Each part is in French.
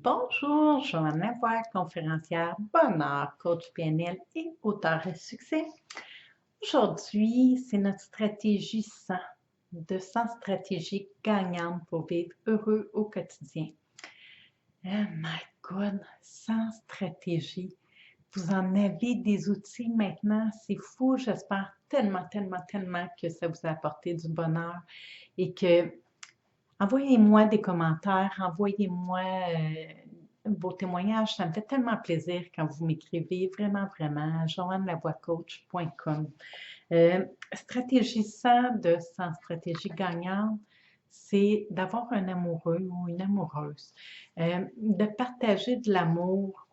Bonjour, Joanne Lavoie, conférencière, bonheur, coach PNL et auteur à succès. Aujourd'hui, c'est notre stratégie 100, de 100 stratégies gagnantes pour vivre heureux au quotidien. Oh my God, 100 stratégies. Vous en avez des outils maintenant, c'est fou. J'espère tellement, tellement, tellement que ça vous a apporté du bonheur et que envoyez-moi des commentaires, envoyez-moi vos témoignages. Ça me fait tellement plaisir quand vous m'écrivez, vraiment, vraiment, joannelavoiecoach.com. Stratégie 100 de 100 stratégies gagnantes, c'est d'avoir un amoureux ou une amoureuse. De partager de l'amour,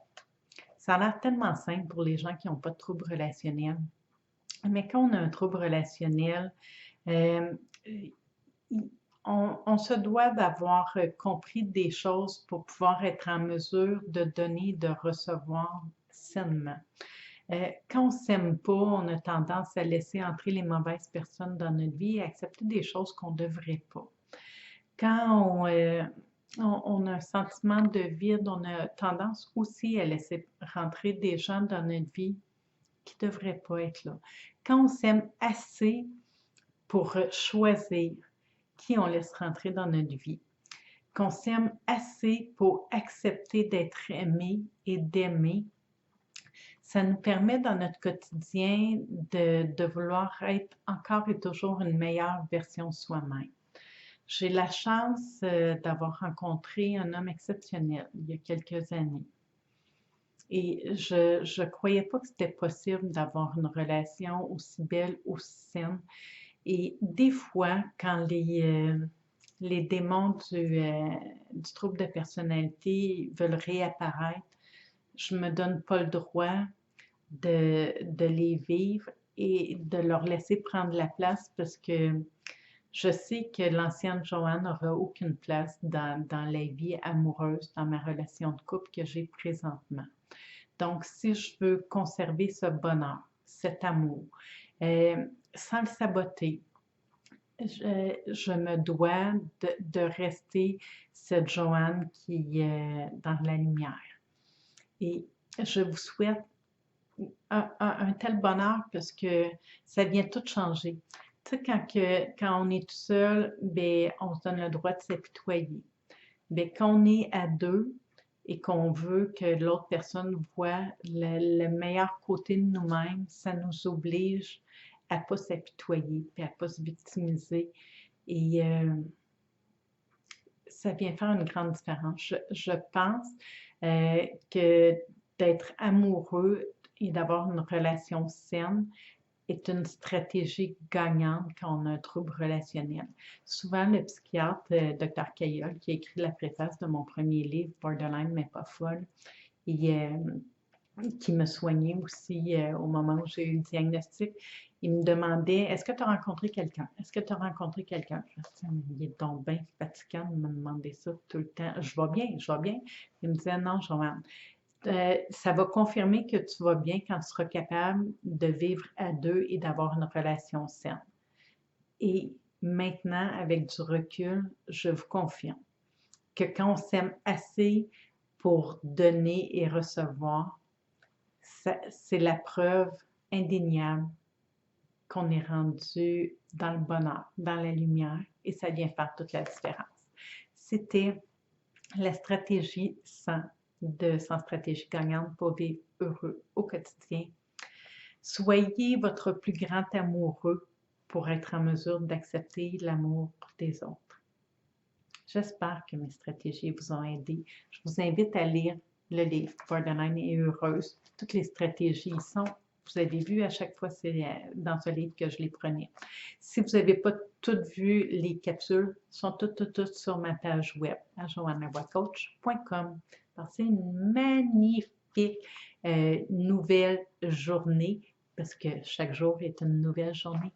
ça a l'air tellement simple pour les gens qui n'ont pas de troubles relationnels. Mais quand on a un trouble relationnel, euh, on se doit d'avoir compris des choses pour pouvoir être en mesure de donner, de recevoir sainement. Quand on ne s'aime pas, on a tendance à laisser entrer les mauvaises personnes dans notre vie et accepter des choses qu'on ne devrait pas. Quand on a un sentiment de vide, on a tendance aussi à laisser rentrer des gens dans notre vie qui ne devraient pas être là. Quand on s'aime assez pour choisir qui on laisse rentrer dans notre vie, qu'on s'aime assez pour accepter d'être aimé et d'aimer, ça nous permet dans notre quotidien de vouloir être encore et toujours une meilleure version de soi-même. J'ai la chance d'avoir rencontré un homme exceptionnel il y a quelques années. Et je ne croyais pas que c'était possible d'avoir une relation aussi belle, aussi saine. Et des fois, quand les démons du trouble de personnalité veulent réapparaître, je ne me donne pas le droit de les vivre et de leur laisser prendre la place parce que je sais que l'ancienne Joanne n'aura aucune place dans la vie amoureuse, dans ma relation de couple que j'ai présentement. Donc, si je veux conserver ce bonheur, cet amour, sans le saboter, je me dois de rester cette Joanne qui est dans la lumière. Et je vous souhaite un tel bonheur parce que ça vient tout changer. Tu sais, quand on est tout seul, ben, on se donne le droit de s'apitoyer. Ben, quand on est à deux et qu'on veut que l'autre personne voit le meilleur côté de nous-mêmes, ça nous oblige à ne pas s'apitoyer et à ne pas se victimiser. Et ça vient faire une grande différence. Je pense que d'être amoureux et d'avoir une relation saine est une stratégie gagnante quand on a un trouble relationnel. Souvent, le psychiatre, Dr. Cayolle, qui a écrit la préface de mon premier livre, Borderline mais pas folle, et qui me soignait aussi au moment où j'ai eu le diagnostic, il me demandait, est-ce que tu as rencontré quelqu'un? Est-ce que tu as rencontré quelqu'un? Je me disais, il est donc bien fatigant de me demander ça tout le temps. Je vais bien, je vais bien. Il me disait, non, Joanne, ça va confirmer que tu vas bien quand tu seras capable de vivre à deux et d'avoir une relation saine. Et maintenant, avec du recul, je vous confirme que quand on s'aime assez pour donner et recevoir, c'est la preuve indéniable qu'on est rendu dans le bonheur, dans la lumière, et ça vient faire toute la différence. C'était la stratégie 100 de 100 stratégies gagnantes pour vivre heureux au quotidien. Soyez votre plus grand amoureux pour être en mesure d'accepter l'amour des autres. J'espère que mes stratégies vous ont aidé. Je vous invite à lire le livre Borderline et heureuse. Toutes les stratégies y sont. Vous avez vu, à chaque fois, c'est dans ce livre que je les prenais. Si vous n'avez pas toutes vu les capsules, sont toutes sur ma page web à joannelavoiecoach.com. Passez une magnifique nouvelle journée parce que chaque jour est une nouvelle journée.